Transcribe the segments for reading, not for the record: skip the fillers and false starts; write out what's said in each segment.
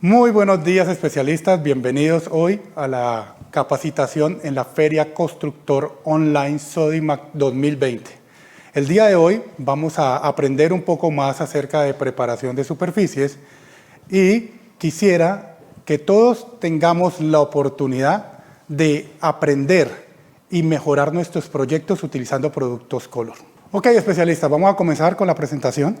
Muy buenos días, especialistas. Bienvenidos hoy a la capacitación en la Feria Constructor Online Sodimac 2020. El día de hoy vamos a aprender un poco más acerca de preparación de superficies y quisiera que todos tengamos la oportunidad de aprender y mejorar nuestros proyectos utilizando productos Color. Ok, especialistas, vamos a comenzar con la presentación.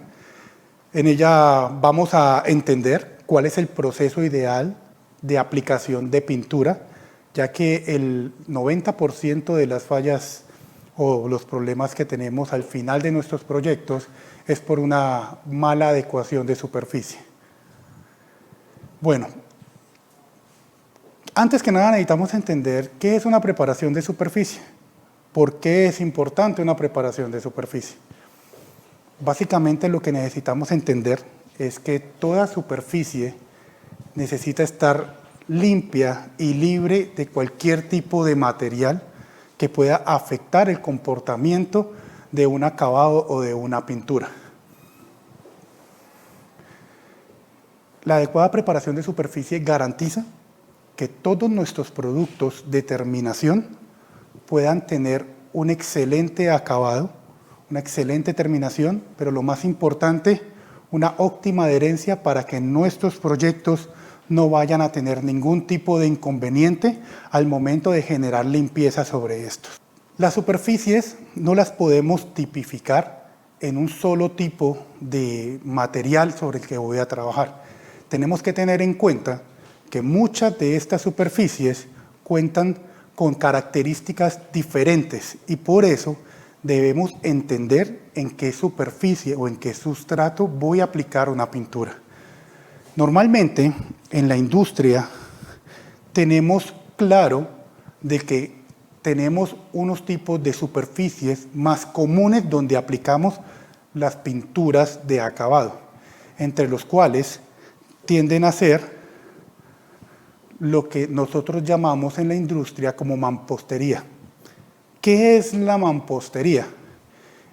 En ella vamos a entender cuál es el proceso ideal de aplicación de pintura, ya que el 90% de las fallas o los problemas que tenemos al final de nuestros proyectos es por una mala adecuación de superficie. Bueno, antes que nada necesitamos entender qué es una preparación de superficie, por qué es importante una preparación de superficie. Básicamente lo que necesitamos entender es que toda superficie necesita estar limpia y libre de cualquier tipo de material que pueda afectar el comportamiento de un acabado o de una pintura. La adecuada preparación de superficie garantiza que todos nuestros productos de terminación puedan tener un excelente acabado, una excelente terminación, pero lo más importante, una óptima adherencia para que nuestros proyectos no vayan a tener ningún tipo de inconveniente al momento de generar limpieza sobre estos. Las superficies no las podemos tipificar en un solo tipo de material sobre el que voy a trabajar. Tenemos que tener en cuenta que muchas de estas superficies cuentan con características diferentes y por eso debemos entender en qué superficie o en qué sustrato voy a aplicar una pintura. Normalmente, en la industria, tenemos claro de que tenemos unos tipos de superficies más comunes donde aplicamos las pinturas de acabado, entre los cuales tienden a ser lo que nosotros llamamos en la industria como mampostería. ¿Qué es la mampostería?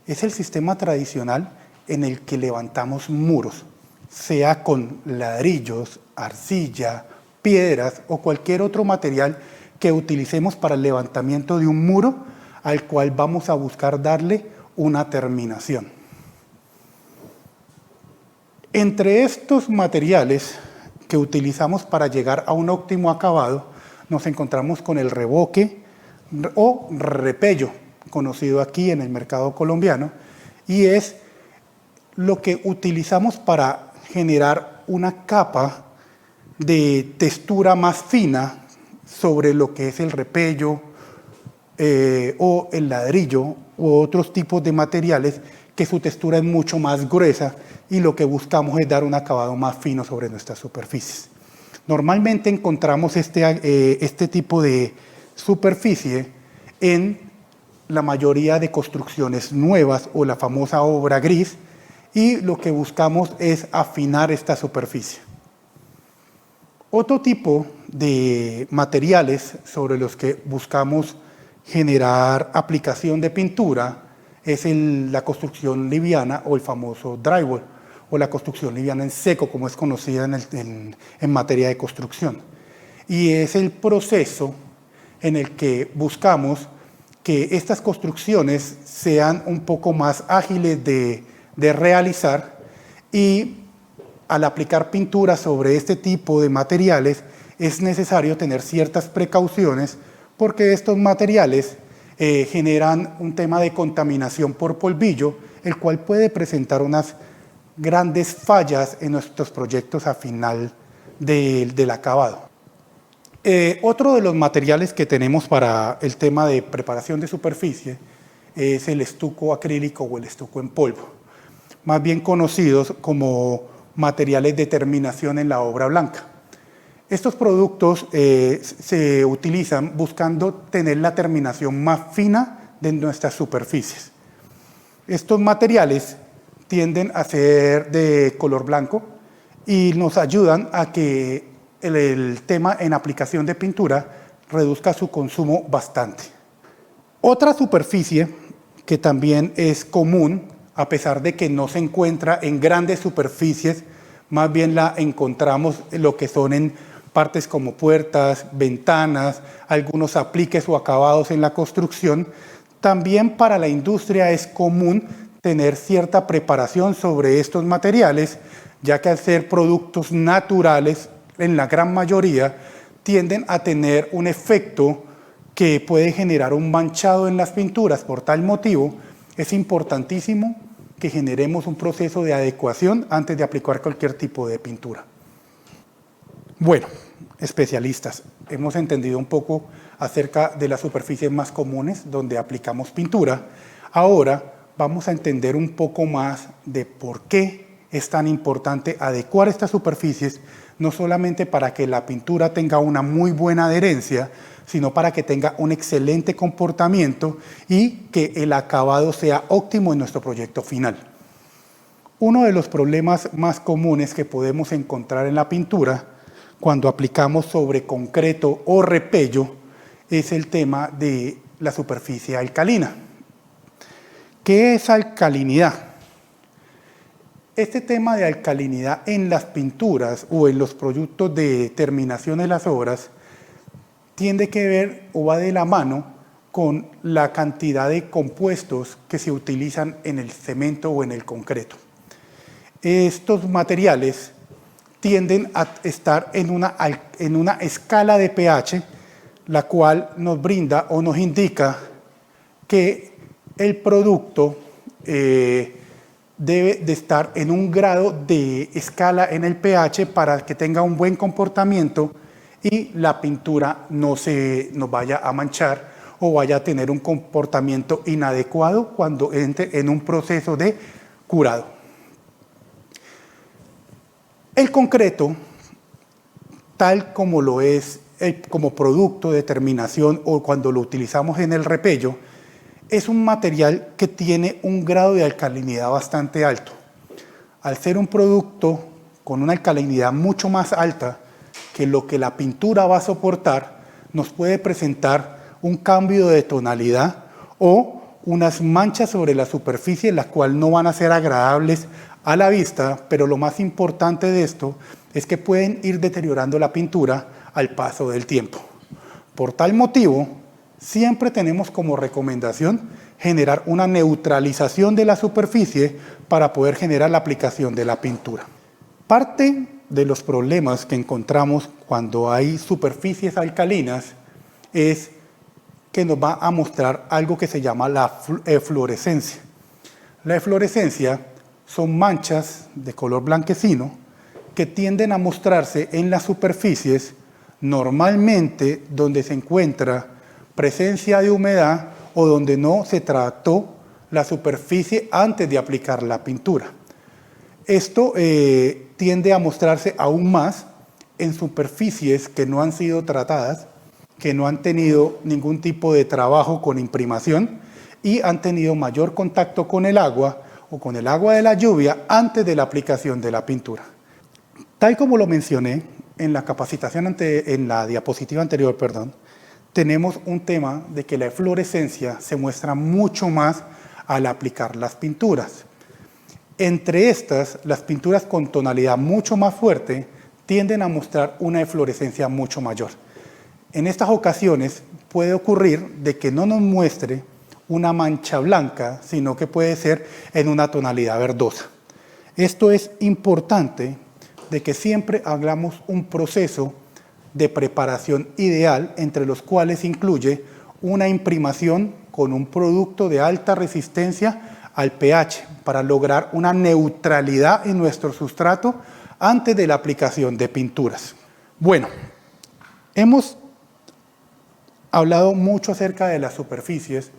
Es el sistema tradicional en el que levantamos muros, sea con ladrillos, arcilla, piedras o cualquier otro material que utilicemos para el levantamiento de un muro al cual vamos a buscar darle una terminación. Entre estos materiales que utilizamos para llegar a un óptimo acabado, nos encontramos con el revoque o repello, conocido aquí en el mercado colombiano, y es lo que utilizamos para generar una capa de textura más fina sobre lo que es el repello o el ladrillo u otros tipos de materiales que su textura es mucho más gruesa y lo que buscamos es dar un acabado más fino sobre nuestras superficies. Normalmente encontramos este tipo de superficie en la mayoría de construcciones nuevas o la famosa obra gris y lo que buscamos es afinar esta superficie. Otro tipo de materiales sobre los que buscamos generar aplicación de pintura es la construcción liviana o el famoso drywall o la construcción liviana en seco, como es conocida en materia de construcción. Y es el proceso en el que buscamos que estas construcciones sean un poco más ágiles de realizar y al aplicar pintura sobre este tipo de materiales es necesario tener ciertas precauciones porque estos materiales generan un tema de contaminación por polvillo, el cual puede presentar unas grandes fallas en nuestros proyectos a final del acabado. Otro de los materiales que tenemos para el tema de preparación de superficie es el estuco acrílico o el estuco en polvo, más bien conocidos como materiales de terminación en la obra blanca. Estos productos se utilizan buscando tener la terminación más fina de nuestras superficies. Estos materiales tienden a ser de color blanco y nos ayudan a que el tema en aplicación de pintura reduzca su consumo bastante. Otra superficie que también es común, a pesar de que no se encuentra en grandes superficies, más bien la encontramos en lo que son en partes como puertas, ventanas, algunos apliques o acabados en la construcción. También para la industria es común tener cierta preparación sobre estos materiales, ya que al ser productos naturales, en la gran mayoría, tienden a tener un efecto que puede generar un manchado en las pinturas. Por tal motivo, es importantísimo que generemos un proceso de adecuación antes de aplicar cualquier tipo de pintura. Bueno, especialistas, hemos entendido un poco acerca de las superficies más comunes donde aplicamos pintura. Ahora vamos a entender un poco más de por qué es tan importante adecuar estas superficies, no solamente para que la pintura tenga una muy buena adherencia, sino para que tenga un excelente comportamiento y que el acabado sea óptimo en nuestro proyecto final. Uno de los problemas más comunes que podemos encontrar en la pintura cuando aplicamos sobre concreto o repello es el tema de la superficie alcalina. ¿Qué es alcalinidad? Este tema de alcalinidad en las pinturas o en los productos de terminación de las obras tiene que ver o va de la mano con la cantidad de compuestos que se utilizan en el cemento o en el concreto. Estos materiales tienden a estar en una escala de pH, la cual nos brinda o nos indica que el producto debe de estar en un grado de escala en el pH para que tenga un buen comportamiento y la pintura no se nos vaya a manchar o vaya a tener un comportamiento inadecuado cuando entre en un proceso de curado. El concreto, tal como lo es como producto de terminación o cuando lo utilizamos en el repello, es un material que tiene un grado de alcalinidad bastante alto. Al ser un producto con una alcalinidad mucho más alta que lo que la pintura va a soportar, nos puede presentar un cambio de tonalidad o unas manchas sobre la superficie, las cuales no van a ser agradables a la vista, pero lo más importante de esto es que pueden ir deteriorando la pintura al paso del tiempo. Por tal motivo, siempre tenemos como recomendación generar una neutralización de la superficie para poder generar la aplicación de la pintura. Parte de los problemas que encontramos cuando hay superficies alcalinas es que nos va a mostrar algo que se llama la eflorescencia. La eflorescencia son manchas de color blanquecino que tienden a mostrarse en las superficies normalmente donde se encuentra presencia de humedad o donde no se trató la superficie antes de aplicar la pintura. Esto tiende a mostrarse aún más en superficies que no han sido tratadas, que no han tenido ningún tipo de trabajo con imprimación y han tenido mayor contacto con el agua o con el agua de la lluvia antes de la aplicación de la pintura. Tal como lo mencioné en la capacitación en la diapositiva anterior, tenemos un tema de que la eflorescencia se muestra mucho más al aplicar las pinturas. Entre estas, las pinturas con tonalidad mucho más fuerte tienden a mostrar una eflorescencia mucho mayor. En estas ocasiones puede ocurrir de que no nos muestre una mancha blanca, sino que puede ser en una tonalidad verdosa. Esto es importante de que siempre hagamos un proceso de preparación ideal, entre los cuales incluye una imprimación con un producto de alta resistencia al pH para lograr una neutralidad en nuestro sustrato antes de la aplicación de pinturas. Bueno, hemos hablado mucho acerca de las superficies,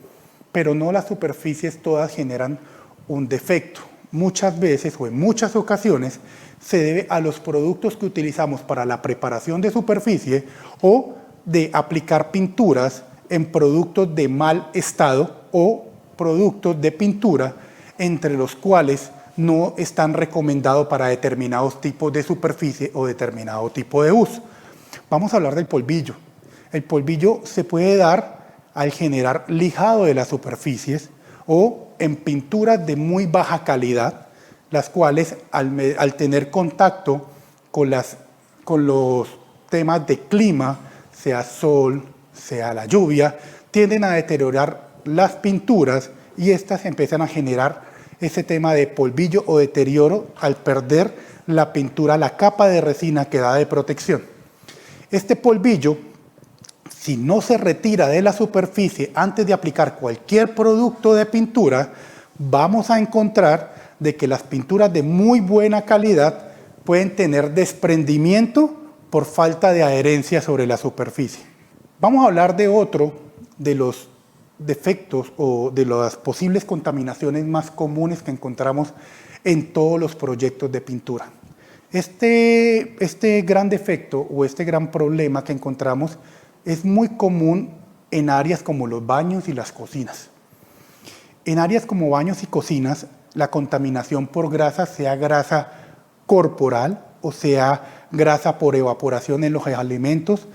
pero no las superficies todas generan un defecto. Muchas veces o en muchas ocasiones se debe a los productos que utilizamos para la preparación de superficie o de aplicar pinturas en productos de mal estado o productos de pintura entre los cuales no están recomendados para determinados tipos de superficie o determinado tipo de uso. Vamos a hablar del polvillo. El polvillo se puede dar al generar lijado de las superficies o en pinturas de muy baja calidad, las cuales al tener contacto con los temas de clima, sea sol, sea la lluvia, tienden a deteriorar las pinturas y estas empiezan a generar ese tema de polvillo o deterioro al perder la pintura, la capa de resina que da de protección. Este polvillo, si no se retira de la superficie antes de aplicar cualquier producto de pintura, vamos a encontrar de que las pinturas de muy buena calidad pueden tener desprendimiento por falta de adherencia sobre la superficie. Vamos a hablar de otro de los defectos o de las posibles contaminaciones más comunes que encontramos en todos los proyectos de pintura. Este gran defecto o este gran problema que encontramos es muy común en áreas como los baños y las cocinas. En áreas como baños y cocinas, la contaminación por grasa, sea grasa corporal o sea grasa por evaporación en los alimentos,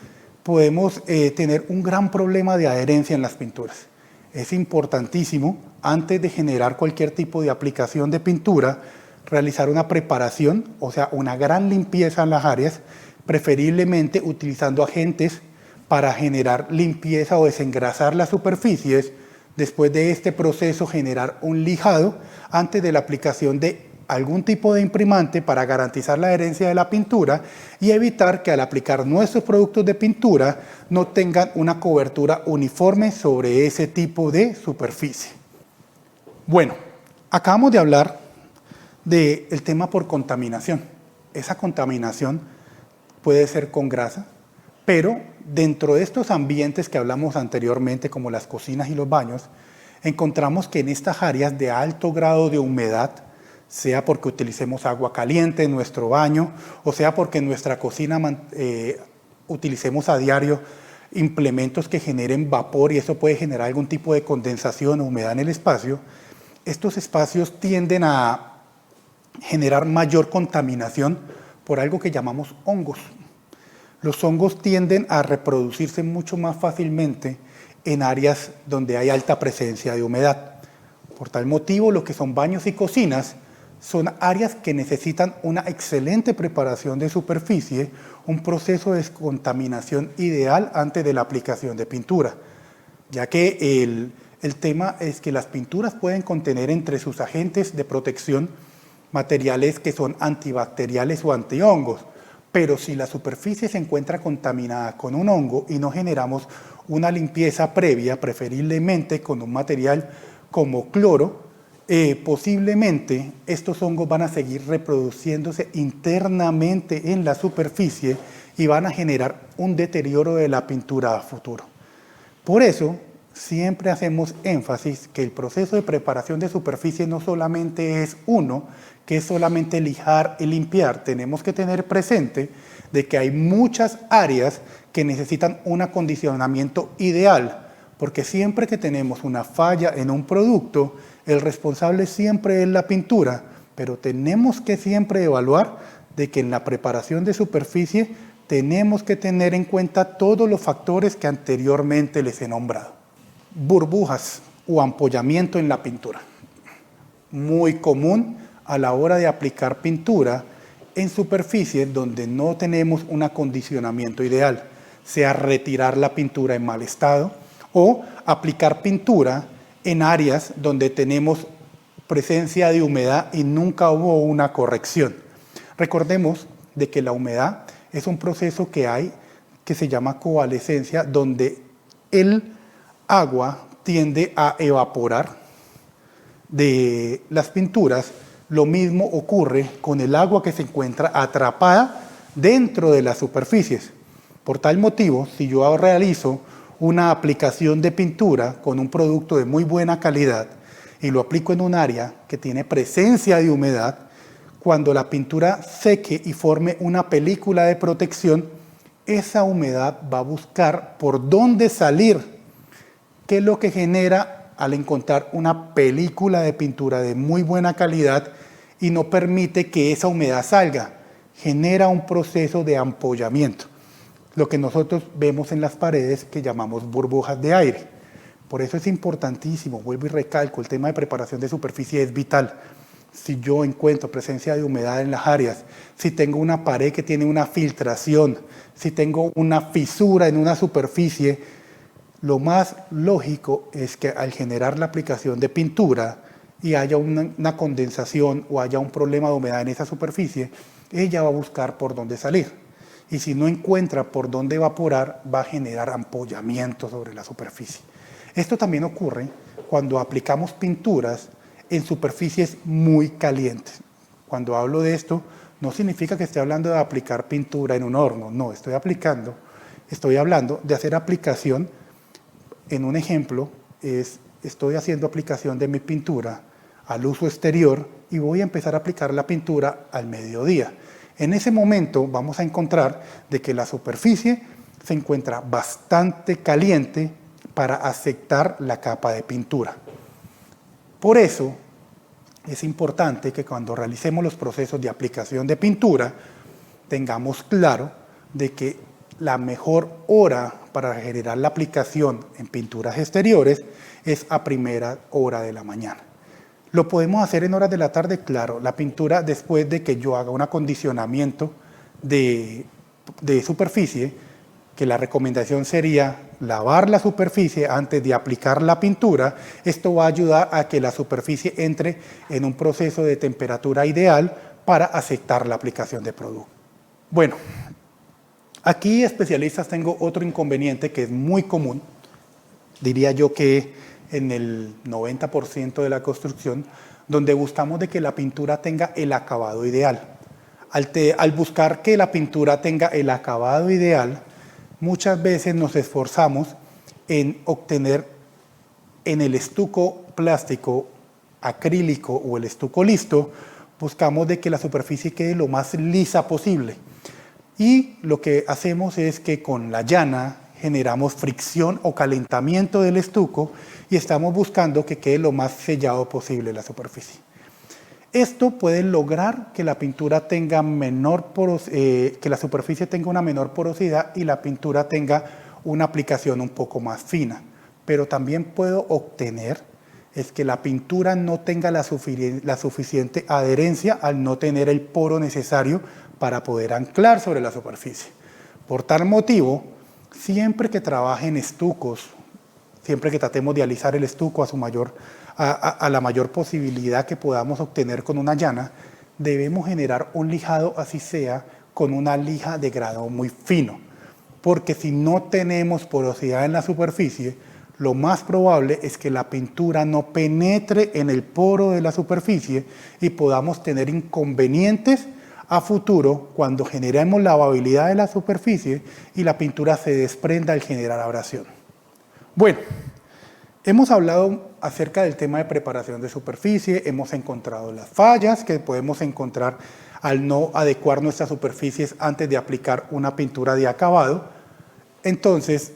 podemos tener un gran problema de adherencia en las pinturas. Es importantísimo, antes de generar cualquier tipo de aplicación de pintura, realizar una preparación, o sea, una gran limpieza en las áreas, preferiblemente utilizando agentes para generar limpieza o desengrasar las superficies. Después de este proceso, generar un lijado antes de la aplicación de algún tipo de imprimante para garantizar la adherencia de la pintura y evitar que al aplicar nuestros productos de pintura no tengan una cobertura uniforme sobre ese tipo de superficie. Bueno, acabamos de hablar del tema por contaminación. Esa contaminación puede ser con grasa, pero dentro de estos ambientes que hablamos anteriormente, como las cocinas y los baños, encontramos que en estas áreas de alto grado de humedad, sea porque utilicemos agua caliente en nuestro baño, o sea porque en nuestra cocina utilicemos a diario implementos que generen vapor y eso puede generar algún tipo de condensación o humedad en el espacio, estos espacios tienden a generar mayor contaminación por algo que llamamos hongos. Los hongos tienden a reproducirse mucho más fácilmente en áreas donde hay alta presencia de humedad. Por tal motivo, lo que son baños y cocinas son áreas que necesitan una excelente preparación de superficie, un proceso de descontaminación ideal antes de la aplicación de pintura, ya que el tema es que las pinturas pueden contener entre sus agentes de protección materiales que son antibacteriales o antihongos, pero si la superficie se encuentra contaminada con un hongo y no generamos una limpieza previa, preferiblemente con un material como cloro, posiblemente estos hongos van a seguir reproduciéndose internamente en la superficie y van a generar un deterioro de la pintura a futuro. Por eso, siempre hacemos énfasis que el proceso de preparación de superficie no solamente es uno, que es solamente lijar y limpiar. Tenemos que tener presente de que hay muchas áreas que necesitan un acondicionamiento ideal, porque siempre que tenemos una falla en un producto, el responsable siempre es la pintura, pero tenemos que siempre evaluar de que en la preparación de superficie tenemos que tener en cuenta todos los factores que anteriormente les he nombrado. Burbujas o ampollamiento en la pintura. Muy común a la hora de aplicar pintura en superficies donde no tenemos un acondicionamiento ideal, sea retirar la pintura en mal estado o aplicar pintura en áreas donde tenemos presencia de humedad y nunca hubo una corrección. Recordemos de que la humedad es un proceso que hay que se llama coalescencia, donde el agua tiende a evaporar de las pinturas. Lo mismo ocurre con el agua que se encuentra atrapada dentro de las superficies. Por tal motivo, si yo realizo una aplicación de pintura con un producto de muy buena calidad y lo aplico en un área que tiene presencia de humedad, cuando la pintura seque y forme una película de protección, esa humedad va a buscar por dónde salir, que es lo que genera al encontrar una película de pintura de muy buena calidad y no permite que esa humedad salga. Genera un proceso de ampollamiento, lo que nosotros vemos en las paredes que llamamos burbujas de aire. Por eso es importantísimo, vuelvo y recalco, el tema de preparación de superficie es vital. Si yo encuentro presencia de humedad en las áreas, si tengo una pared que tiene una filtración, si tengo una fisura en una superficie, lo más lógico es que al generar la aplicación de pintura y haya una condensación o haya un problema de humedad en esa superficie, ella va a buscar por dónde salir. Y si no encuentra por dónde evaporar, va a generar ampollamiento sobre la superficie. Esto también ocurre cuando aplicamos pinturas en superficies muy calientes. Cuando hablo de esto, no significa que esté hablando de aplicar pintura en un horno, no, estoy hablando de hacer aplicación. En un ejemplo, estoy haciendo aplicación de mi pintura al uso exterior y voy a empezar a aplicar la pintura al mediodía. En ese momento vamos a encontrar de que la superficie se encuentra bastante caliente para aceptar la capa de pintura. Por eso es importante que cuando realicemos los procesos de aplicación de pintura tengamos claro de que la mejor hora para generar la aplicación en pinturas exteriores es a primera hora de la mañana. ¿Lo podemos hacer en horas de la tarde? Claro, la pintura después de que yo haga un acondicionamiento de superficie, que la recomendación sería lavar la superficie antes de aplicar la pintura. Esto va a ayudar a que la superficie entre en un proceso de temperatura ideal para aceptar la aplicación de producto. Bueno, aquí especialistas tengo otro inconveniente que es muy común, diría yo que en el 90% de la construcción, donde buscamos de que la pintura tenga el acabado ideal. Al buscar que la pintura tenga el acabado ideal, muchas veces nos esforzamos en obtener en el estuco plástico, acrílico o el estuco listo, buscamos de que la superficie quede lo más lisa posible. Y lo que hacemos es que con la llana generamos fricción o calentamiento del estuco y estamos buscando que quede lo más sellado posible la superficie. Esto puede lograr que la pintura tenga que la superficie tenga una menor porosidad y la pintura tenga una aplicación un poco más fina. Pero también puedo obtener es que la pintura no tenga la suficiente adherencia al no tener el poro necesario para poder anclar sobre la superficie. Por tal motivo, siempre que trabaje en estucos, siempre que tratemos de alisar el estuco a la mayor posibilidad que podamos obtener con una llana, debemos generar un lijado, así sea, con una lija de grado muy fino. Porque si no tenemos porosidad en la superficie, lo más probable es que la pintura no penetre en el poro de la superficie y podamos tener inconvenientes a futuro cuando generemos lavabilidad de la superficie y la pintura se desprenda al generar abrasión. Bueno, hemos hablado acerca del tema de preparación de superficie, hemos encontrado las fallas que podemos encontrar al no adecuar nuestras superficies antes de aplicar una pintura de acabado. Entonces,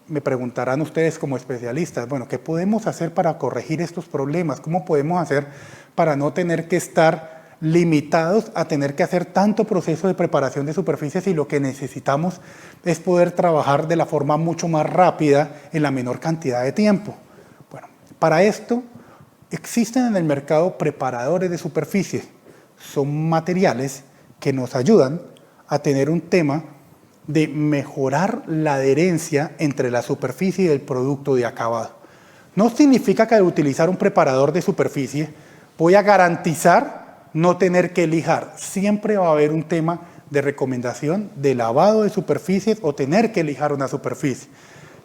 me preguntarán ustedes como especialistas, bueno, ¿qué podemos hacer para corregir estos problemas? ¿Cómo podemos hacer para no tener que estar limitados a tener que hacer tanto proceso de preparación de superficies y lo que necesitamos es poder trabajar de la forma mucho más rápida en la menor cantidad de tiempo? Bueno, para esto existen en el mercado preparadores de superficie. Son materiales que nos ayudan a tener un tema de mejorar la adherencia entre la superficie y el producto de acabado. No significa que al utilizar un preparador de superficie voy a garantizar no tener que lijar. Siempre va a haber un tema de recomendación de lavado de superficies o tener que lijar una superficie.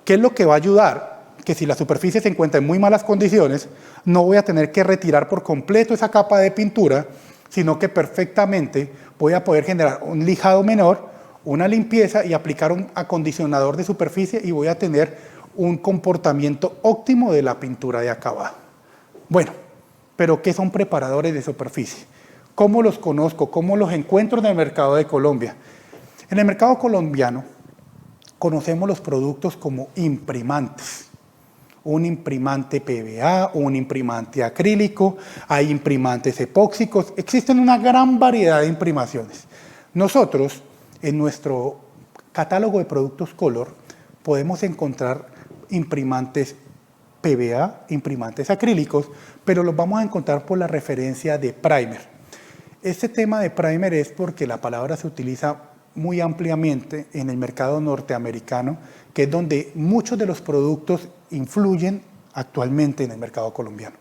¿Qué es lo que va a ayudar? Que si la superficie se encuentra en muy malas condiciones, no voy a tener que retirar por completo esa capa de pintura, sino que perfectamente voy a poder generar un lijado menor, una limpieza y aplicar un acondicionador de superficie y voy a tener un comportamiento óptimo de la pintura de acabado. Bueno, pero ¿qué son preparadores de superficie? ¿Cómo los conozco? ¿Cómo los encuentro en el mercado de Colombia? En el mercado colombiano conocemos los productos como imprimantes. un imprimante PVA, un imprimante acrílico, hay imprimantes epóxicos, existen una gran variedad de imprimaciones. Nosotros, en nuestro catálogo de productos Color, podemos encontrar imprimantes PVA, imprimantes acrílicos, pero los vamos a encontrar por la referencia de primer. Este tema de primer es porque la palabra se utiliza muy ampliamente en el mercado norteamericano, que es donde muchos de los productos influyen actualmente en el mercado colombiano.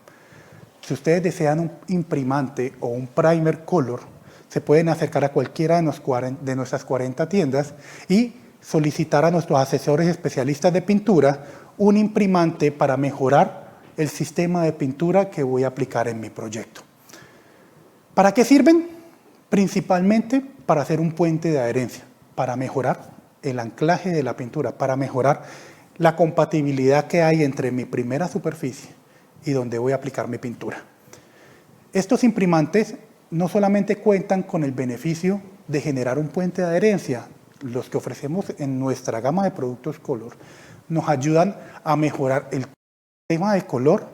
Si ustedes desean un imprimante o un primer color, se pueden acercar a cualquiera de nuestras 40 tiendas y solicitar a nuestros asesores especialistas de pintura un imprimante para mejorar el sistema de pintura que voy a aplicar en mi proyecto. ¿Para qué sirven? Principalmente para hacer un puente de adherencia, para mejorar el anclaje de la pintura, para mejorar la compatibilidad que hay entre mi primera superficie y donde voy a aplicar mi pintura. Estos imprimantes no solamente cuentan con el beneficio de generar un puente de adherencia, los que ofrecemos en nuestra gama de productos Color, nos ayudan a mejorar el tema de color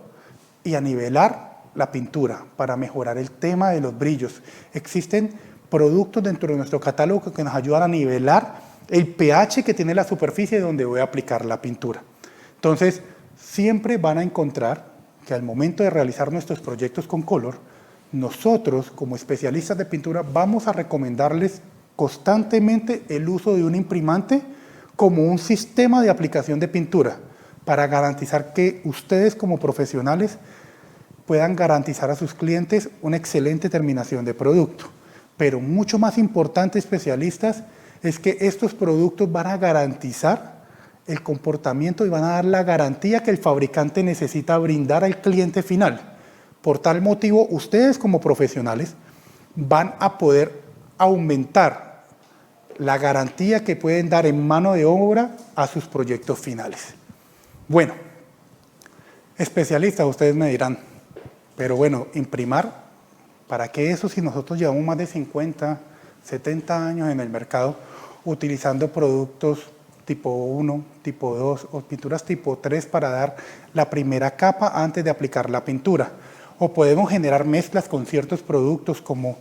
y a nivelar la pintura, para mejorar el tema de los brillos. Existen productos dentro de nuestro catálogo que nos ayudan a nivelar el pH que tiene la superficie donde voy a aplicar la pintura. Entonces, siempre van a encontrar que al momento de realizar nuestros proyectos con Color, nosotros como especialistas de pintura vamos a recomendarles constantemente el uso de un imprimante como un sistema de aplicación de pintura para garantizar que ustedes como profesionales puedan garantizar a sus clientes una excelente terminación de producto. Pero mucho más importante, especialistas, es que estos productos van a garantizar el comportamiento y van a dar la garantía que el fabricante necesita brindar al cliente final. Por tal motivo, ustedes como profesionales van a poder aumentar la garantía que pueden dar en mano de obra a sus proyectos finales. Bueno, especialistas, ustedes me dirán, pero bueno, imprimar, ¿para qué eso si nosotros llevamos más de 50, 70 años en el mercado utilizando productos tipo 1, tipo 2 o pinturas tipo 3 para dar la primera capa antes de aplicar la pintura? O podemos generar mezclas con ciertos productos como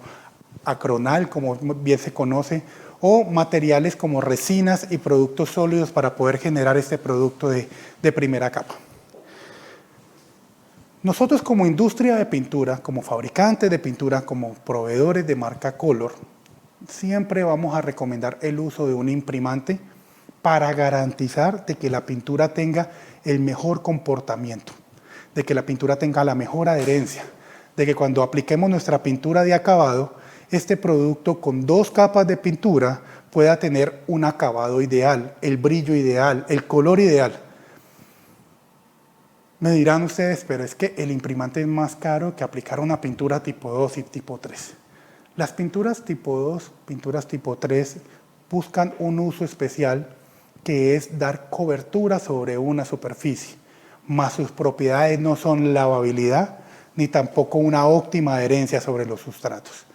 acronal, como bien se conoce, o materiales como resinas y productos sólidos para poder generar este producto de primera capa. Nosotros como industria de pintura, como fabricantes de pintura, como proveedores de marca Color, siempre vamos a recomendar el uso de un imprimante para garantizar de que la pintura tenga el mejor comportamiento, de que la pintura tenga la mejor adherencia, de que cuando apliquemos nuestra pintura de acabado, este producto con 2 capas de pintura pueda tener un acabado ideal, el brillo ideal, el color ideal. Me dirán ustedes, pero es que el imprimante es más caro que aplicar una pintura tipo 2 y tipo 3. Las pinturas tipo 2, pinturas tipo 3, buscan un uso especial que es dar cobertura sobre una superficie, más sus propiedades no son lavabilidad ni tampoco una óptima adherencia sobre los sustratos.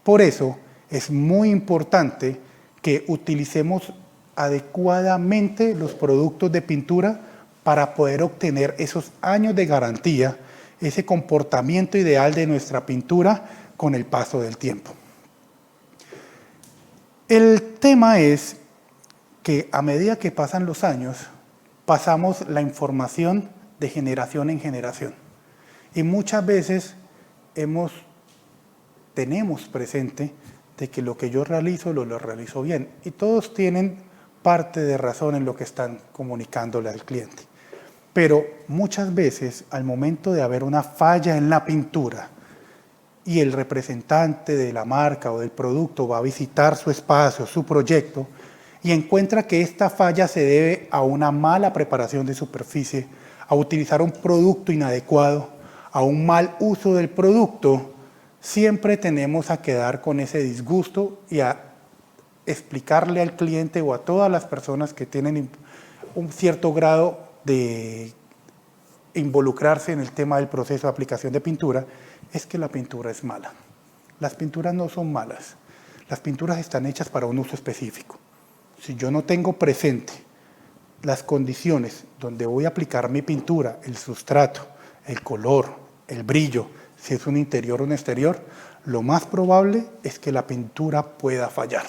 Por eso es muy importante que utilicemos adecuadamente los productos de pintura para poder obtener esos años de garantía, ese comportamiento ideal de nuestra pintura con el paso del tiempo. El tema es que a medida que pasan los años, pasamos la información de generación en generación. Y muchas veces tenemos presente de que lo que yo realizo lo realizo bien. Y todos tienen parte de razón en lo que están comunicándole al cliente. Pero muchas veces, al momento de haber una falla en la pintura y el representante de la marca o del producto va a visitar su espacio, su proyecto, y encuentra que esta falla se debe a una mala preparación de superficie, a utilizar un producto inadecuado, a un mal uso del producto, siempre tenemos a quedar con ese disgusto y a explicarle al cliente o a todas las personas que tienen un cierto grado de involucrarse en el tema del proceso de aplicación de pintura, es que la pintura es mala. Las pinturas no son malas, las pinturas están hechas para un uso específico. Si yo no tengo presente las condiciones donde voy a aplicar mi pintura, el sustrato, el color, el brillo, si es un interior o un exterior, lo más probable es que la pintura pueda fallar.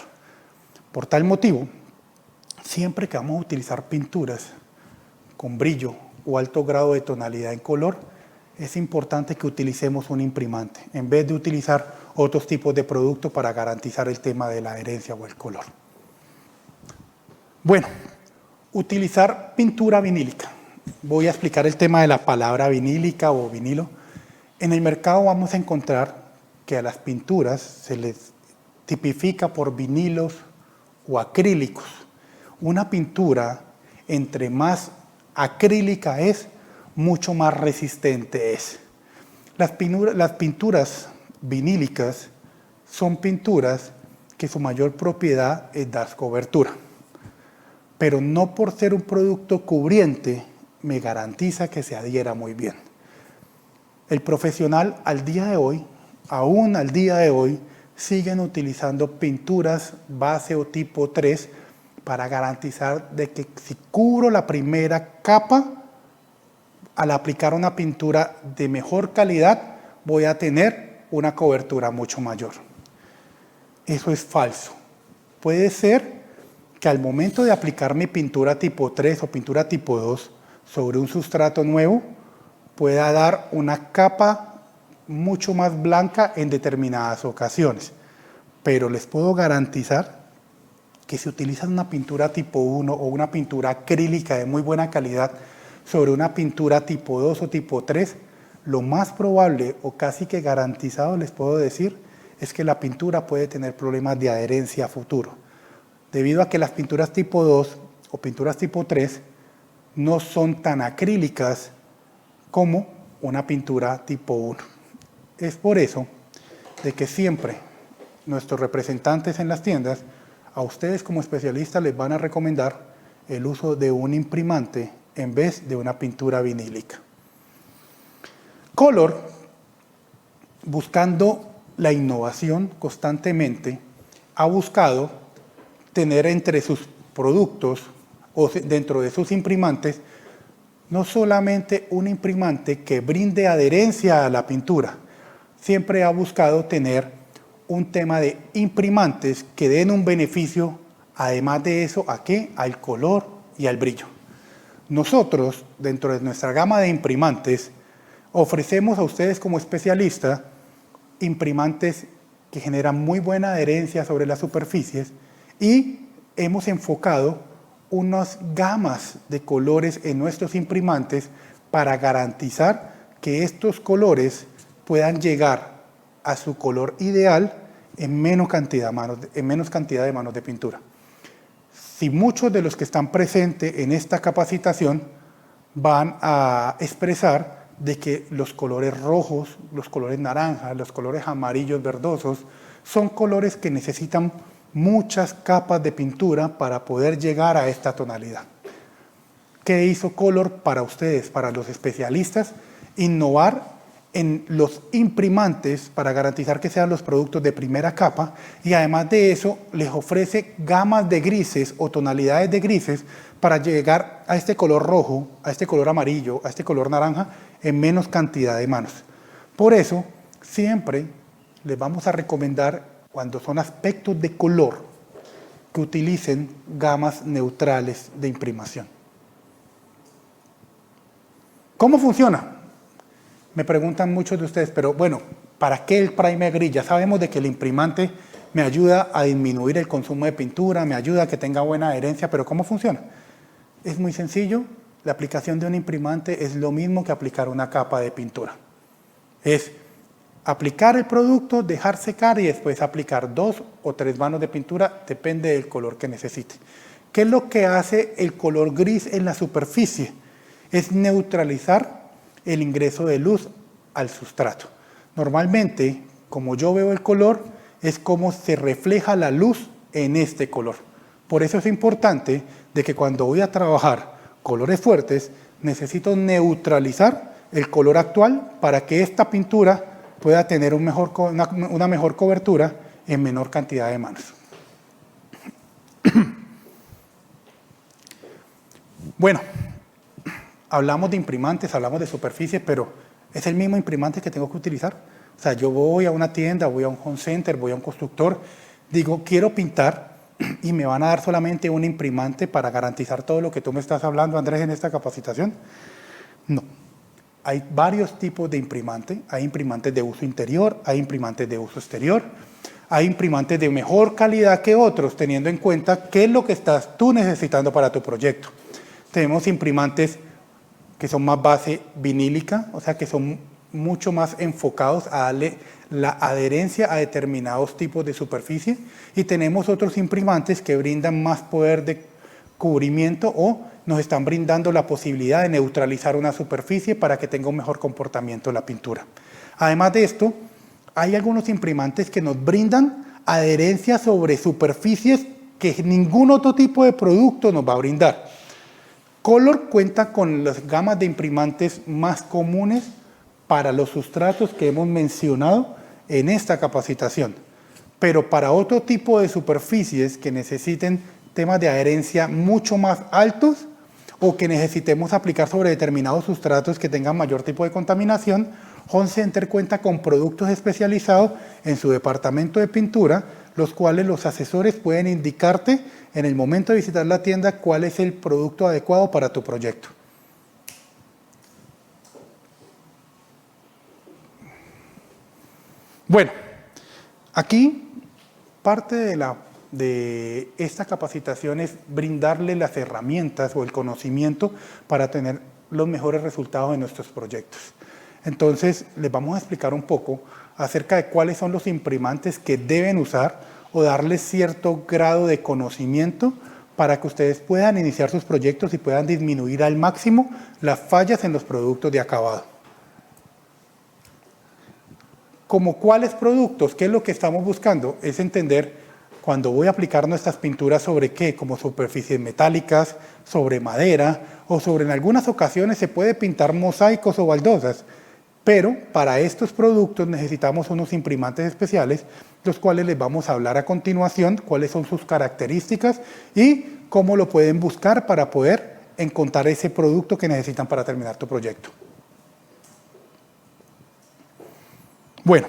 Por tal motivo, siempre que vamos a utilizar pinturas con brillo o alto grado de tonalidad en color, es importante que utilicemos un imprimante, en vez de utilizar otros tipos de productos para garantizar el tema de la adherencia o el color. Bueno, utilizar pintura vinílica. Voy a explicar el tema de la palabra vinílica o vinilo. En el mercado vamos a encontrar que a las pinturas se les tipifica por vinilos o acrílicos. Una pintura, entre más acrílica es, mucho más resistente es. Las pinturas vinílicas son pinturas que su mayor propiedad es dar cobertura, pero no por ser un producto cubriente me garantiza que se adhiera muy bien. El profesional al día de hoy, aún al día de hoy, siguen utilizando pinturas base o tipo 3 para garantizar de que si cubro la primera capa, al aplicar una pintura de mejor calidad, voy a tener una cobertura mucho mayor. Eso es falso. Puede ser que al momento de aplicar mi pintura tipo 3 o pintura tipo 2 sobre un sustrato nuevo, pueda dar una capa mucho más blanca en determinadas ocasiones. Pero les puedo garantizar que si utilizan una pintura tipo 1 o una pintura acrílica de muy buena calidad sobre una pintura tipo 2 o tipo 3, lo más probable o casi que garantizado les puedo decir es que la pintura puede tener problemas de adherencia a futuro, debido a que las pinturas tipo 2 o pinturas tipo 3 no son tan acrílicas como una pintura tipo 1. Es por eso de que siempre nuestros representantes en las tiendas, a ustedes como especialistas les van a recomendar el uso de un imprimante en vez de una pintura vinílica. Color, buscando la innovación constantemente, ha buscado tener entre sus productos o dentro de sus imprimantes no solamente un imprimante que brinde adherencia a la pintura, siempre ha buscado tener un tema de imprimantes que den un beneficio, además de eso, ¿a qué? Al color y al brillo. Nosotros, dentro de nuestra gama de imprimantes, ofrecemos a ustedes como especialistas imprimantes que generan muy buena adherencia sobre las superficies y hemos enfocado unas gamas de colores en nuestros imprimantes para garantizar que estos colores puedan llegar a su color ideal en menos cantidad de manos de pintura. Si muchos de los que están presentes en esta capacitación van a expresar de que los colores rojos, los colores naranjas, los colores amarillos verdosos, son colores que necesitan muchas capas de pintura para poder llegar a esta tonalidad. ¿Qué hizo Color para ustedes, para los especialistas? Innovar en los imprimantes para garantizar que sean los productos de primera capa y además de eso les ofrece gamas de grises o tonalidades de grises para llegar a este color rojo, a este color amarillo, a este color naranja en menos cantidad de manos. Por eso siempre les vamos a recomendar cuando son aspectos de color que utilicen gamas neutrales de imprimación. ¿Cómo funciona? Me preguntan muchos de ustedes, pero bueno, ¿para qué el primer gris? Ya sabemos de que el imprimante me ayuda a disminuir el consumo de pintura, me ayuda a que tenga buena adherencia, pero ¿cómo funciona? Es muy sencillo, la aplicación de un imprimante es lo mismo que aplicar una capa de pintura. Es aplicar el producto, dejar secar y después aplicar 2 o 3 manos de pintura, depende del color que necesite. ¿Qué es lo que hace el color gris en la superficie? Es neutralizar el ingreso de luz al sustrato. Normalmente, como yo veo el color, es como se refleja la luz en este color. Por eso es importante de que cuando voy a trabajar colores fuertes, necesito neutralizar el color actual para que esta pintura pueda tener una mejor cobertura en menor cantidad de manos. Bueno, hablamos de imprimantes, hablamos de superficie, pero ¿es el mismo imprimante que tengo que utilizar? O sea, yo voy a una tienda, voy a un home center, voy a un constructor, digo, quiero pintar y me van a dar solamente un imprimante para garantizar todo lo que tú me estás hablando, Andrés, en esta capacitación. No. Hay varios tipos de imprimante. Hay imprimantes de uso interior, hay imprimantes de uso exterior, hay imprimantes de mejor calidad que otros, teniendo en cuenta qué es lo que estás tú necesitando para tu proyecto. Tenemos imprimantes que son más base vinílica, o sea que son mucho más enfocados a darle la adherencia a determinados tipos de superficie, y tenemos otros imprimantes que brindan más poder de cubrimiento o nos están brindando la posibilidad de neutralizar una superficie para que tenga un mejor comportamiento la pintura. Además de esto, hay algunos imprimantes que nos brindan adherencia sobre superficies que ningún otro tipo de producto nos va a brindar. Color cuenta con las gamas de imprimantes más comunes para los sustratos que hemos mencionado en esta capacitación, pero para otro tipo de superficies que necesiten temas de adherencia mucho más altos o que necesitemos aplicar sobre determinados sustratos que tengan mayor tipo de contaminación, Home Center cuenta con productos especializados en su departamento de pintura, los cuales los asesores pueden indicarte en el momento de visitar la tienda cuál es el producto adecuado para tu proyecto. Bueno, aquí parte de esta capacitación es brindarle las herramientas o el conocimiento para tener los mejores resultados en nuestros proyectos. Entonces, les vamos a explicar un poco acerca de cuáles son los imprimantes que deben usar o darles cierto grado de conocimiento para que ustedes puedan iniciar sus proyectos y puedan disminuir al máximo las fallas en los productos de acabado. ¿Como cuáles productos? ¿Qué es lo que estamos buscando? Es entender cuando voy a aplicar nuestras pinturas sobre qué, como superficies metálicas, sobre madera o sobre en algunas ocasiones se puede pintar mosaicos o baldosas. Pero para estos productos necesitamos unos imprimantes especiales, los cuales les vamos a hablar a continuación, cuáles son sus características y cómo lo pueden buscar para poder encontrar ese producto que necesitan para terminar tu proyecto. Bueno,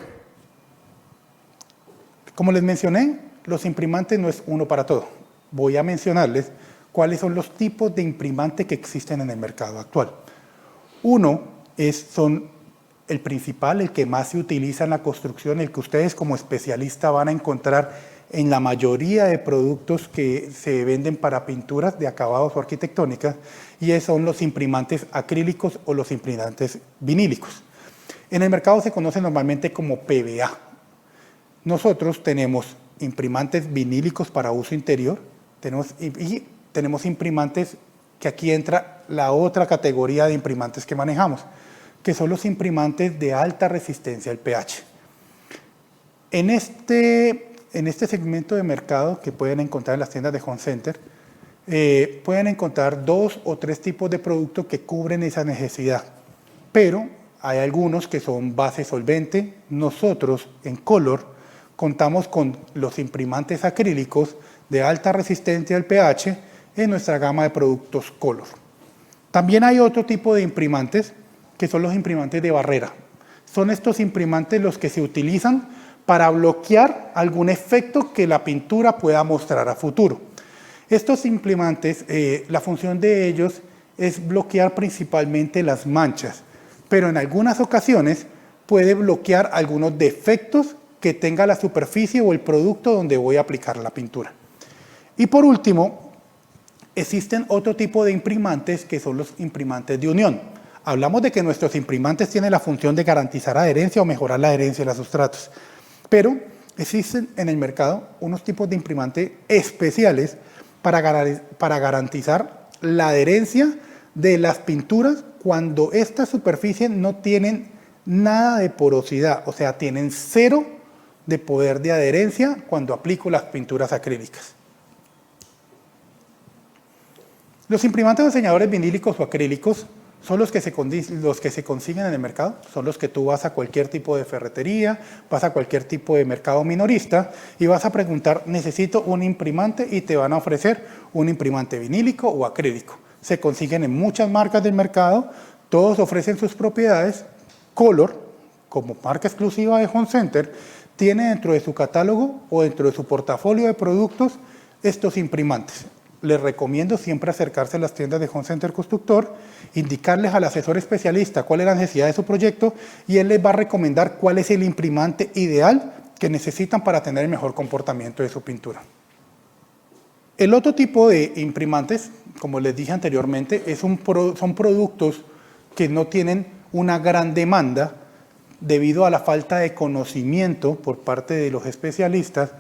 como les mencioné, los imprimantes no es uno para todo. Voy a mencionarles cuáles son los tipos de imprimantes que existen en el mercado actual. Uno son el principal, el que más se utiliza en la construcción, el que ustedes como especialistas van a encontrar en la mayoría de productos que se venden para pinturas de acabados o arquitectónicas, y son los imprimantes acrílicos o los imprimantes vinílicos. En el mercado se conoce normalmente como PVA. Nosotros tenemos imprimantes vinílicos para uso interior, tenemos imprimantes que aquí entra la otra categoría de imprimantes que manejamos, que son los imprimantes de alta resistencia al pH. En este segmento de mercado que pueden encontrar en las tiendas de Home Center, pueden encontrar 2 o 3 tipos de productos que cubren esa necesidad, pero hay algunos que son base solvente. Nosotros en Color contamos con los imprimantes acrílicos de alta resistencia al pH en nuestra gama de productos Color. También hay otro tipo de imprimantes que son los imprimantes de barrera. Son estos imprimantes los que se utilizan para bloquear algún efecto que la pintura pueda mostrar a futuro. Estos imprimantes, la función de ellos es bloquear principalmente las manchas, pero en algunas ocasiones puede bloquear algunos defectos que tenga la superficie o el producto donde voy a aplicar la pintura. Y por último, existen otro tipo de imprimantes que son los imprimantes de unión. Hablamos de que nuestros imprimantes tienen la función de garantizar adherencia o mejorar la adherencia de los sustratos, pero existen en el mercado unos tipos de imprimantes especiales para garantizar la adherencia de las pinturas cuando estas superficies no tienen nada de porosidad, o sea, tienen 0 de poder de adherencia cuando aplico las pinturas acrílicas. Los imprimantes diseñadores vinílicos o acrílicos son los que se consiguen en el mercado, son los que tú vas a cualquier tipo de ferretería, vas a cualquier tipo de mercado minorista y vas a preguntar, necesito un imprimante, y te van a ofrecer un imprimante vinílico o acrílico. se consiguen en muchas marcas del mercado, todos ofrecen sus propiedades. Color, como marca exclusiva de Home Center, tiene dentro de su catálogo o dentro de su portafolio de productos estos imprimantes. Les recomiendo siempre acercarse a las tiendas de Home Center Constructor, indicarles al asesor especialista cuál es la necesidad de su proyecto y él les va a recomendar cuál es el imprimante ideal que necesitan para tener el mejor comportamiento de su pintura. El otro tipo de imprimantes, como les dije anteriormente, son productos que no tienen una gran demanda debido a la falta de conocimiento por parte de los especialistas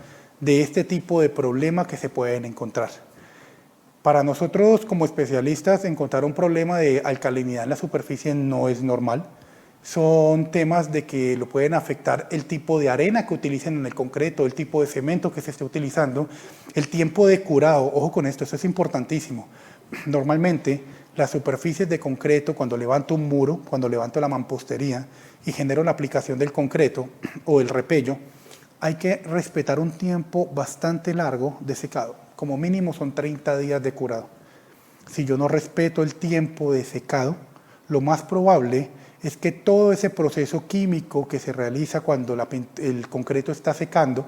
de este tipo de problemas que se pueden encontrar. Para nosotros como especialistas encontrar un problema de alcalinidad en la superficie no es normal. Son temas de que lo pueden afectar el tipo de arena que utilicen en el concreto, el tipo de cemento que se esté utilizando, el tiempo de curado. Ojo con esto, eso es importantísimo. Normalmente las superficies de concreto, cuando levanto un muro, cuando levanto la mampostería y genero la aplicación del concreto o el repello, hay que respetar un tiempo bastante largo de secado. Como mínimo son 30 días de curado. Si yo no respeto el tiempo de secado, lo más probable es que todo ese proceso químico que se realiza cuando el concreto está secando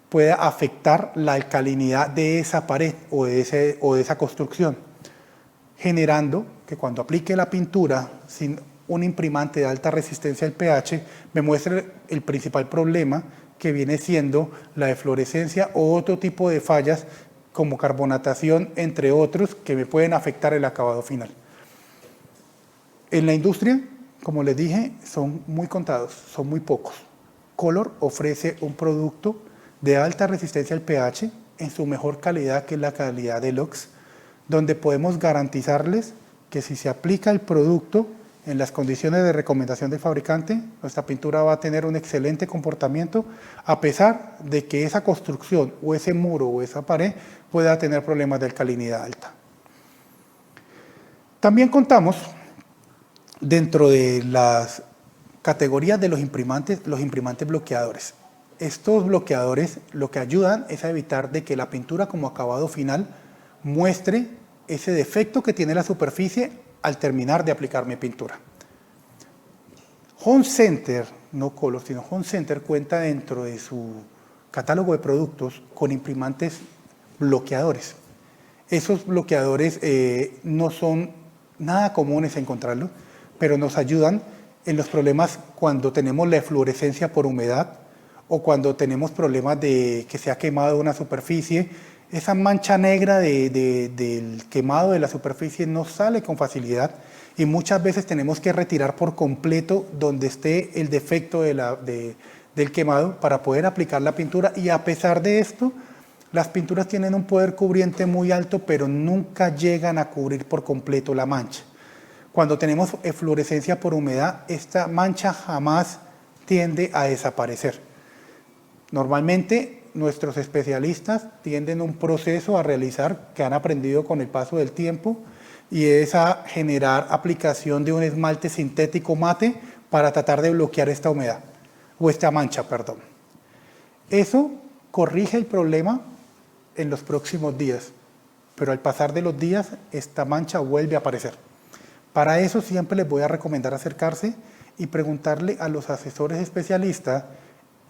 pueda afectar la alcalinidad de esa pared o de esa construcción, generando que cuando aplique la pintura sin un imprimante de alta resistencia al pH, me muestre el principal problema que viene siendo la eflorescencia o otro tipo de fallas como carbonatación, entre otros, que me pueden afectar el acabado final. En la industria, como les dije, son muy contados, son muy pocos. Color ofrece un producto de alta resistencia al pH en su mejor calidad, que es la calidad Deluxe, donde podemos garantizarles que si se aplica el producto en las condiciones de recomendación del fabricante, nuestra pintura va a tener un excelente comportamiento, a pesar de que esa construcción o ese muro o esa pared pueda tener problemas de alcalinidad alta. También contamos dentro de las categorías de los imprimantes bloqueadores. Estos bloqueadores lo que ayudan es a evitar de que la pintura como acabado final muestre ese defecto que tiene la superficie al terminar de aplicar mi pintura. Home Center, no Color, sino Home Center cuenta dentro de su catálogo de productos con imprimantes bloqueadores. Esos bloqueadores no son nada comunes encontrarlos, pero nos ayudan en los problemas cuando tenemos la eflorescencia por humedad o cuando tenemos problemas de que se ha quemado una superficie. Esa mancha negra del quemado de la superficie no sale con facilidad y muchas veces tenemos que retirar por completo donde esté el defecto del quemado para poder aplicar la pintura, y a pesar de esto, las pinturas tienen un poder cubriente muy alto, pero nunca llegan a cubrir por completo la mancha. Cuando tenemos eflorescencia por humedad, esta mancha jamás tiende a desaparecer. Normalmente, nuestros especialistas tienden un proceso a realizar que han aprendido con el paso del tiempo, y es a generar aplicación de un esmalte sintético mate para tratar de bloquear esta humedad, o esta mancha, perdón. Eso corrige el problema en los próximos días, pero al pasar de los días, esta mancha vuelve a aparecer. Para eso siempre les voy a recomendar acercarse y preguntarle a los asesores especialistas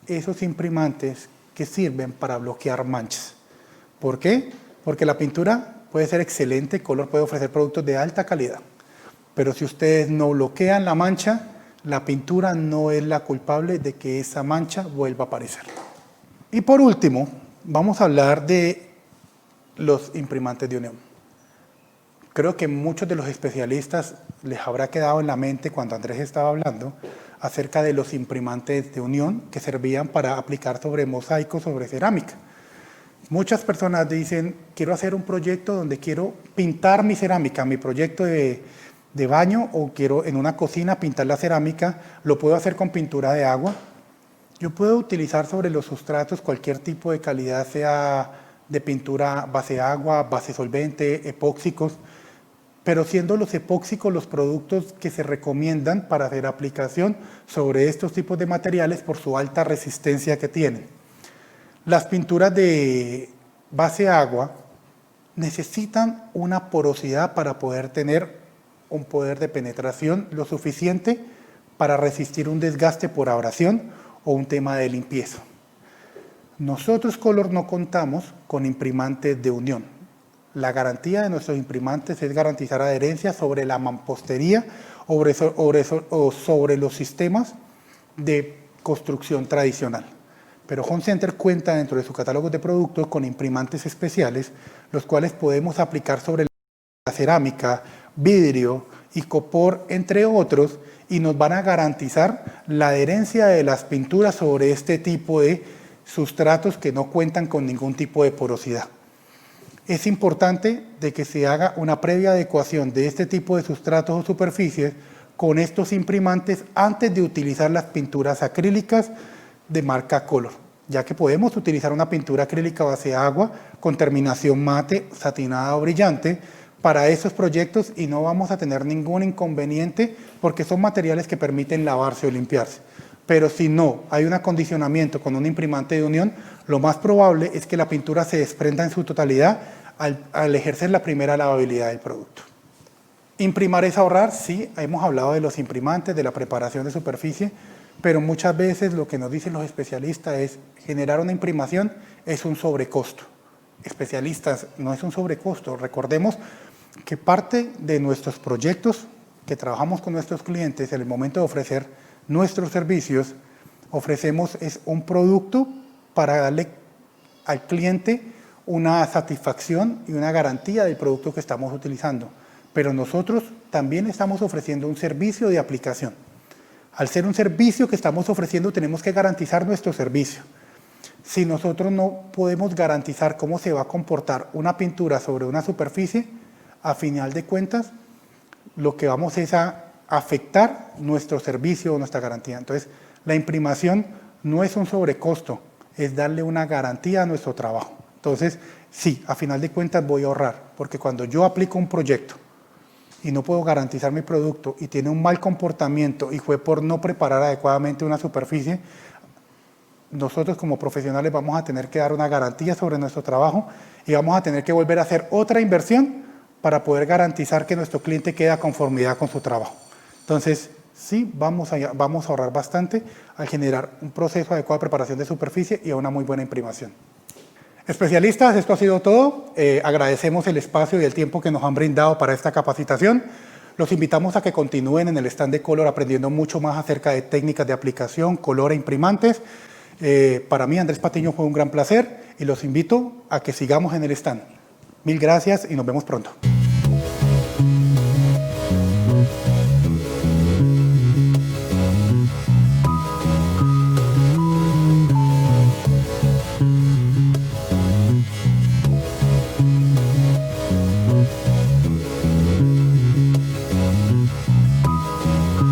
esos imprimantes que sirven para bloquear manchas. ¿Por qué? Porque la pintura puede ser excelente, Color puede ofrecer productos de alta calidad, pero si ustedes no bloquean la mancha, la pintura no es la culpable de que esa mancha vuelva a aparecer. Y por último, vamos a hablar de los imprimantes de unión. Creo que muchos de los especialistas les habrá quedado en la mente cuando Andrés estaba hablando acerca de los imprimantes de unión que servían para aplicar sobre mosaicos, sobre cerámica. Muchas personas dicen, quiero hacer un proyecto donde quiero pintar mi cerámica, mi proyecto de baño, o quiero en una cocina pintar la cerámica, lo puedo hacer con pintura de agua. Yo puedo utilizar sobre los sustratos cualquier tipo de calidad, sea de pintura base agua, base solvente, epóxicos, pero siendo los epóxicos los productos que se recomiendan para hacer aplicación sobre estos tipos de materiales por su alta resistencia que tienen. Las pinturas de base agua necesitan una porosidad para poder tener un poder de penetración lo suficiente para resistir un desgaste por abrasión o un tema de limpieza. Nosotros Color no contamos con imprimantes de unión. La garantía de nuestros imprimantes es garantizar adherencia sobre la mampostería o sobre los sistemas de construcción tradicional. Pero Home Center cuenta dentro de su catálogo de productos con imprimantes especiales, los cuales podemos aplicar sobre la cerámica, vidrio, icopor, entre otros, y nos van a garantizar la adherencia de las pinturas sobre este tipo de sustratos que no cuentan con ningún tipo de porosidad. Es importante de que se haga una previa adecuación de este tipo de sustratos o superficies con estos imprimantes antes de utilizar las pinturas acrílicas de marca Color, ya que podemos utilizar una pintura acrílica base agua con terminación mate, satinada o brillante para esos proyectos y no vamos a tener ningún inconveniente porque son materiales que permiten lavarse o limpiarse. Pero si no hay un acondicionamiento con un imprimante de unión, lo más probable es que la pintura se desprenda en su totalidad al ejercer la primera lavabilidad del producto. Imprimar es ahorrar, sí, hemos hablado de los imprimantes, de la preparación de superficie, pero muchas veces lo que nos dicen los especialistas es generar una imprimación es un sobrecosto. Especialistas, no es un sobrecosto. Recordemos que parte de nuestros proyectos que trabajamos con nuestros clientes en el momento de ofrecer nuestros servicios, ofrecemos es un producto para darle al cliente una satisfacción y una garantía del producto que estamos utilizando. Pero nosotros también estamos ofreciendo un servicio de aplicación. Al ser un servicio que estamos ofreciendo, tenemos que garantizar nuestro servicio. Si nosotros no podemos garantizar cómo se va a comportar una pintura sobre una superficie, a final de cuentas, lo que vamos es a afectar nuestro servicio o nuestra garantía. Entonces, la imprimación no es un sobrecosto, es darle una garantía a nuestro trabajo. Entonces, sí, a final de cuentas voy a ahorrar, porque cuando yo aplico un proyecto y no puedo garantizar mi producto y tiene un mal comportamiento y fue por no preparar adecuadamente una superficie, nosotros como profesionales vamos a tener que dar una garantía sobre nuestro trabajo y vamos a tener que volver a hacer otra inversión para poder garantizar que nuestro cliente quede a conformidad con su trabajo. Entonces, sí, vamos a ahorrar bastante al generar un proceso adecuado de preparación de superficie y a una muy buena imprimación. Especialistas, esto ha sido todo. Agradecemos el espacio y el tiempo que nos han brindado para esta capacitación. Los invitamos a que continúen en el stand de Color aprendiendo mucho más acerca de técnicas de aplicación, color e imprimantes. Para mí, Andrés Patiño, fue un gran placer y los invito a que sigamos en el stand. Mil gracias y nos vemos pronto.